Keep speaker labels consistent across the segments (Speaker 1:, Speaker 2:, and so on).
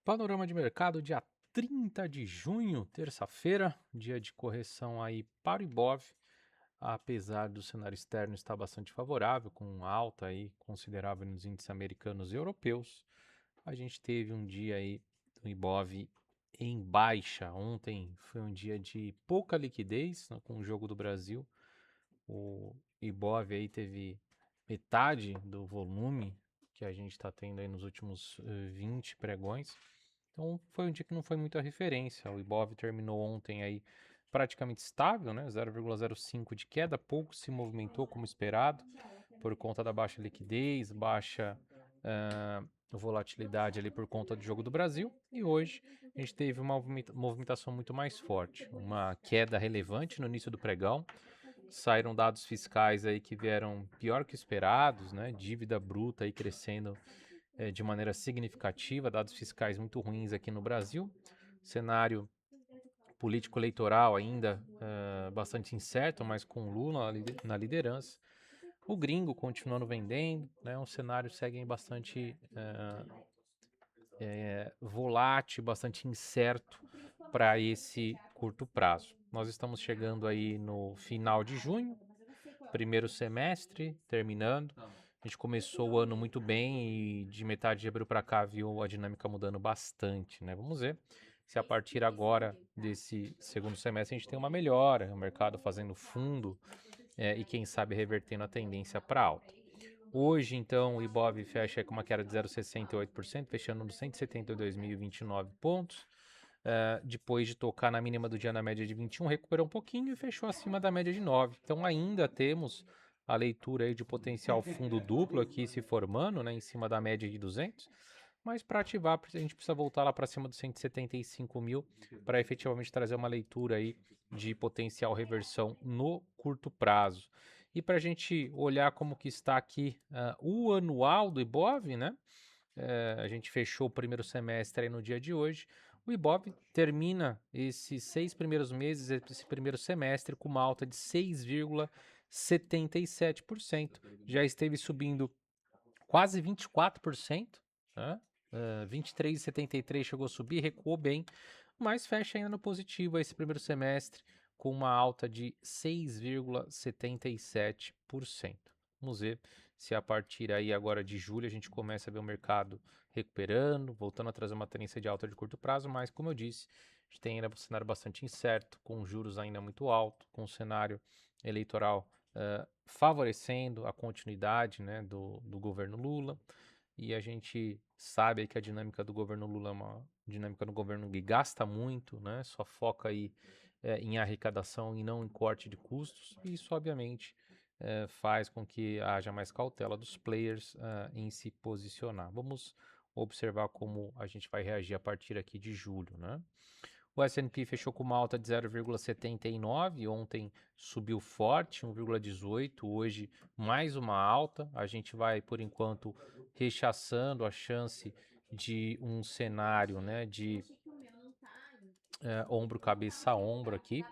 Speaker 1: Panorama de mercado, dia 30 de junho, terça-feira, dia de correção aí para o Ibov, apesar do cenário externo estar bastante favorável, com alta aí considerável nos índices americanos e europeus. A gente teve um dia aí do Ibov em baixa. Ontem foi um dia de pouca liquidez, né, com o jogo do Brasil. O Ibov aí teve metade do volume que a gente está tendo aí nos últimos 20 pregões. Então foi um dia que não foi muita referência. O Ibov terminou ontem aí praticamente estável, né? 0,05 de queda, pouco se movimentou como esperado, por conta da baixa liquidez, baixa volatilidade ali por conta do jogo do Brasil. E hoje a gente teve uma movimentação muito mais forte, uma queda relevante no início do pregão. Saíram dados fiscais aí que vieram pior que esperados, né? Dívida bruta aí crescendo de maneira significativa, dados fiscais muito ruins aqui no Brasil, cenário político-eleitoral ainda bastante incerto, mas com Lula na liderança. O gringo continuando vendendo, né? Um cenário segue bastante volátil, bastante incerto para esse curto prazo. Nós estamos chegando aí no final de junho, primeiro semestre terminando. A gente começou o ano muito bem e de metade de abril para cá viu a dinâmica mudando bastante, né? Vamos ver se a partir agora desse segundo semestre a gente tem uma melhora, o mercado fazendo fundo e quem sabe revertendo a tendência para alta. Hoje, então, o Ibov fecha com uma queda de 0,68%, fechando nos 172.029 pontos. Depois de tocar na mínima do dia na média de 21, recuperou um pouquinho e fechou acima da média de 9. Então ainda temos a leitura aí de potencial fundo duplo aqui se formando, né, em cima da média de 200. Mas para ativar, a gente precisa voltar lá para cima dos 175 mil para efetivamente trazer uma leitura aí de potencial reversão no curto prazo. E para a gente olhar como que está aqui o anual do Ibov, né? A gente fechou o primeiro semestre aí no dia de hoje. O Ibov termina esses 6 primeiros meses, esse primeiro semestre, com uma alta de 6,77%. Já esteve subindo quase 24%, né? 23,73 chegou a subir, recuou bem, mas fecha ainda no positivo esse primeiro semestre com uma alta de 6,77%. Vamos ver se a partir aí agora de julho a gente começa a ver o mercado recuperando, voltando a trazer uma tendência de alta de curto prazo, mas como eu disse, a gente tem ainda um cenário bastante incerto, com juros ainda muito alto, com um cenário eleitoral favorecendo a continuidade, né, do governo Lula. E a gente sabe que a dinâmica do governo Lula é uma dinâmica do governo que gasta muito, né, só foca aí em arrecadação e não em corte de custos. E isso, obviamente, faz com que haja mais cautela dos players em se posicionar. Vamos observar como a gente vai reagir a partir aqui de julho, né? O S&P fechou com uma alta de 0,79, ontem subiu forte, 1,18, hoje mais uma alta. A gente vai, por enquanto, rechaçando a chance de um cenário, né, de ombro, cabeça, ombro aqui,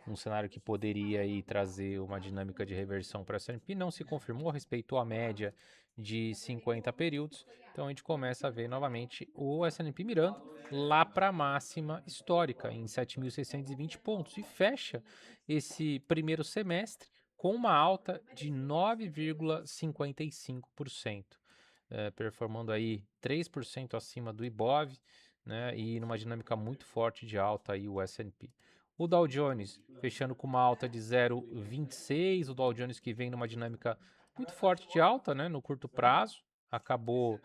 Speaker 1: um cenário que poderia aí trazer uma dinâmica de reversão para a S&P, não se confirmou, respeitou a média de 50 períodos, então a gente começa a ver novamente o S&P mirando lá para a máxima histórica, em 7.620 pontos, e fecha esse primeiro semestre com uma alta de 9,55%, performando aí 3% acima do Ibov, né, e numa dinâmica muito forte de alta aí o S&P. O Dow Jones fechando com uma alta de 0,26, o Dow Jones que vem numa dinâmica muito forte de alta, né, no curto prazo, acabou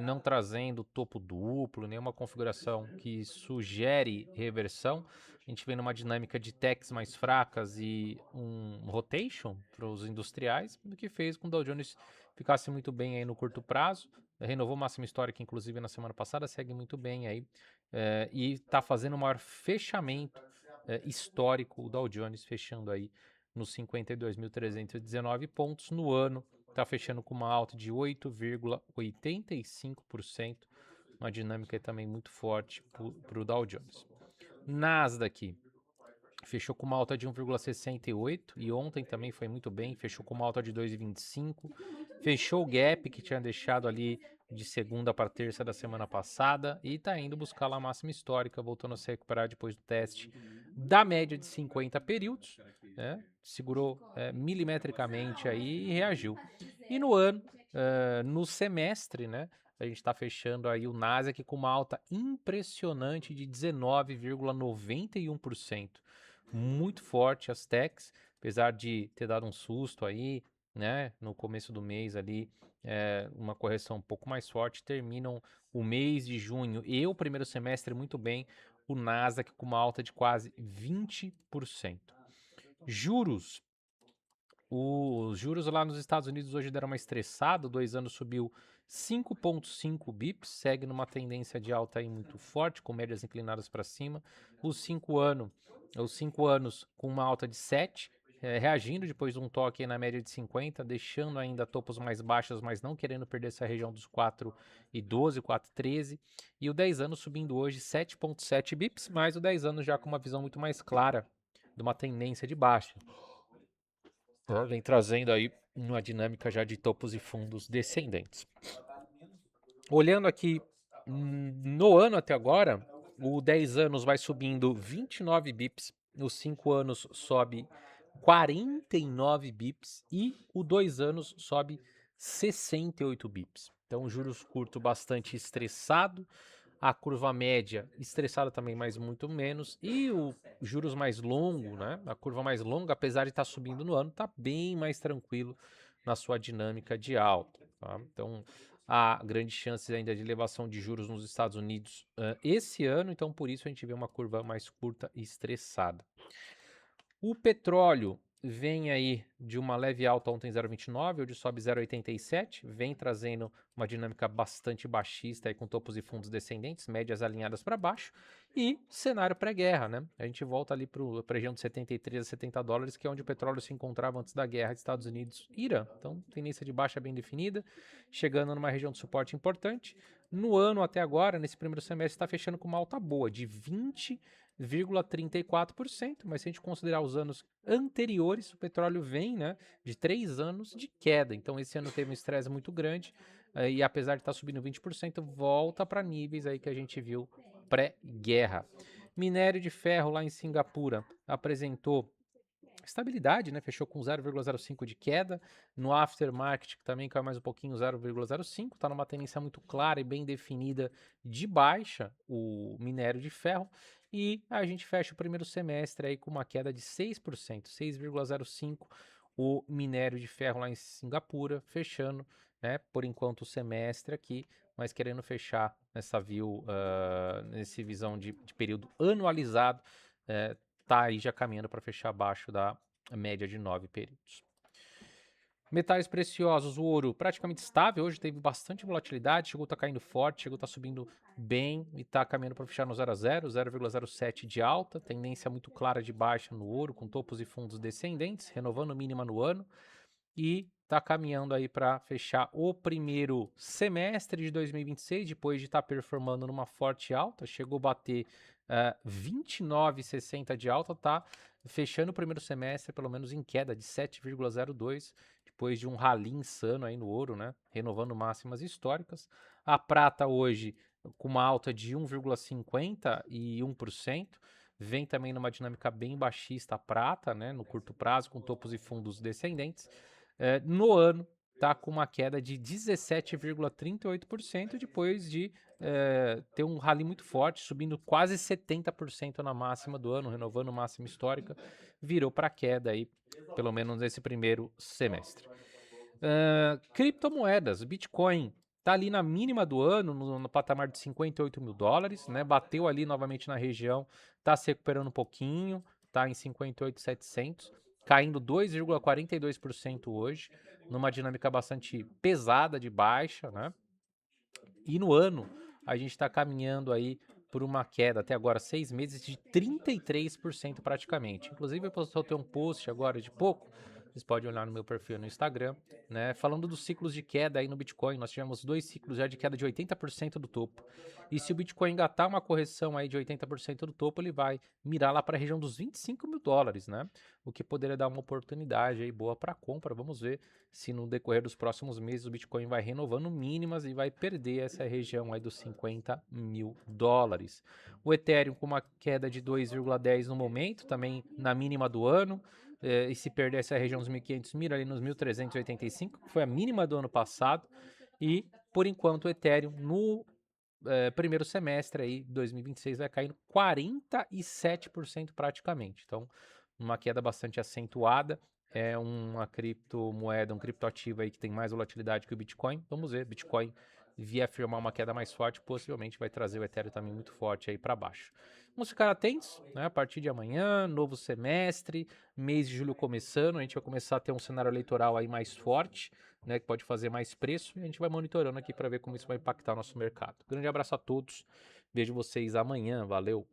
Speaker 1: não trazendo topo duplo, nenhuma configuração que sugere reversão. A gente vem numa dinâmica de techs mais fracas e um rotation para os industriais, o que fez com que o Dow Jones ficasse muito bem aí no curto prazo. Renovou máxima histórica, inclusive, na semana passada, segue muito bem aí. E está fazendo o maior fechamento histórico, o Dow Jones fechando aí nos 52.319 pontos no ano. Está fechando com uma alta de 8,85%, uma dinâmica também muito forte para o Dow Jones. Nasdaq fechou com uma alta de 1,68 e ontem também foi muito bem, fechou com uma alta de 2,25. Fechou o gap que tinha deixado ali de segunda para terça da semana passada e está indo buscar lá a máxima histórica, voltando a se recuperar depois do teste da média de 50 períodos, né? Segurou milimetricamente aí e reagiu. E no ano, no semestre, né? A gente está fechando aí o Nasdaq com uma alta impressionante de 19,91%. Muito forte as techs, apesar de ter dado um susto aí, né? No começo do mês ali, uma correção um pouco mais forte. Terminam o mês de junho e o primeiro semestre muito bem. O Nasdaq com uma alta de quase 20%. Juros. Os juros lá nos Estados Unidos hoje deram uma estressada, 2 anos subiu 5,5 bips, segue numa tendência de alta aí muito forte, com médias inclinadas para cima. Os 5 anos com uma alta de 7, reagindo depois de um toque aí na média de 50, deixando ainda topos mais baixos, mas não querendo perder essa região dos 4,12, 4,13. E o 10 anos subindo hoje 7,7 bips, mas o 10 anos já com uma visão muito mais clara de uma tendência de baixa. Vem trazendo aí uma dinâmica já de topos e fundos descendentes. Olhando aqui no ano até agora, o 10 anos vai subindo 29 bips, os 5 anos sobe 49 bips e o 2 anos sobe 68 bips. Então, juros curto bastante estressado, a curva média estressada também, mas muito menos, e o juros mais longo, né? A curva mais longa, apesar de estar subindo no ano, está bem mais tranquilo na sua dinâmica de alta. Tá? Então, há grandes chances ainda de elevação de juros nos Estados Unidos esse ano, então por isso a gente vê uma curva mais curta e estressada. O petróleo vem aí de uma leve alta ontem 0,29, hoje sobe 0,87, vem trazendo uma dinâmica bastante baixista aí com topos e fundos descendentes, médias alinhadas para baixo e cenário pré-guerra, né? A gente volta ali para a região de 73 a 70 dólares, que é onde o petróleo se encontrava antes da guerra de Estados Unidos e Irã. Então, tendência de baixa bem definida, chegando numa região de suporte importante. No ano até agora, nesse primeiro semestre, está fechando com uma alta boa de 20,34%, mas se a gente considerar os anos anteriores, o petróleo vem, né, de 3 anos de queda. Então esse ano teve um estresse muito grande e apesar de estar subindo 20%, volta para níveis aí que a gente viu pré-guerra. Minério de ferro lá em Singapura apresentou estabilidade, né? Fechou com 0,05 de queda. No aftermarket, que também caiu mais um pouquinho, 0,05. Está numa tendência muito clara e bem definida de baixa o minério de ferro. E a gente fecha o primeiro semestre aí com uma queda de 6%, 6,05 o minério de ferro lá em Singapura, fechando, né, por enquanto o semestre aqui, mas querendo fechar nessa nesse visão de período anualizado, tá aí já caminhando para fechar abaixo da média de 9 períodos. Metais preciosos, o ouro praticamente estável, hoje teve bastante volatilidade, chegou a estar caindo forte, chegou a estar subindo bem e está caminhando para fechar no 0 a 0, 0,07 de alta, tendência muito clara de baixa no ouro, com topos e fundos descendentes, renovando mínima no ano e está caminhando aí para fechar o primeiro semestre de 2026, depois de estar performando numa forte alta, chegou a bater 29,60 de alta, tá fechando o primeiro semestre pelo menos em queda de 7,02, depois de um rally insano aí no ouro, né, renovando máximas históricas. A prata hoje com uma alta de 1,51%, vem também numa dinâmica bem baixista a prata, né, no curto prazo, com topos e fundos descendentes. No ano, está com uma queda de 17,38%, depois de ter um rally muito forte, subindo quase 70% na máxima do ano, renovando máxima histórica, virou para queda aí, pelo menos nesse primeiro semestre. Criptomoedas, Bitcoin está ali na mínima do ano, no patamar de 58 mil dólares, né? Bateu ali novamente na região, está se recuperando um pouquinho, está em 58.700, caindo 2,42% hoje, numa dinâmica bastante pesada de baixa, né? E no ano, a gente está caminhando aí por uma queda, até agora 6 meses, de 33% praticamente. Inclusive, eu posso ter um post agora de pouco, Vocês podem olhar no meu perfil no Instagram, né? Falando dos ciclos de queda aí no Bitcoin, nós tivemos 2 ciclos já de queda de 80% do topo. E se o Bitcoin engatar uma correção aí de 80% do topo, ele vai mirar lá para a região dos 25 mil dólares, né? O que poderia dar uma oportunidade aí boa para compra. Vamos ver se no decorrer dos próximos meses o Bitcoin vai renovando mínimas e vai perder essa região aí dos 50 mil dólares. O Ethereum com uma queda de 2,10 no momento, também na mínima do ano. E se perder essa região dos 1.500, mira ali nos 1.385, que foi a mínima do ano passado. E, por enquanto, o Ethereum no primeiro semestre aí, 2026, vai caindo 47% praticamente. Então, uma queda bastante acentuada. É uma criptomoeda, um criptoativo aí que tem mais volatilidade que o Bitcoin. Vamos ver, Bitcoin vier firmar uma queda mais forte, possivelmente vai trazer o Ethereum também muito forte aí para baixo. Vamos ficar atentos, né? A partir de amanhã, novo semestre, mês de julho começando, a gente vai começar a ter um cenário eleitoral aí mais forte, né? Que pode fazer mais preço e a gente vai monitorando aqui para ver como isso vai impactar o nosso mercado. Grande abraço a todos, vejo vocês amanhã, valeu!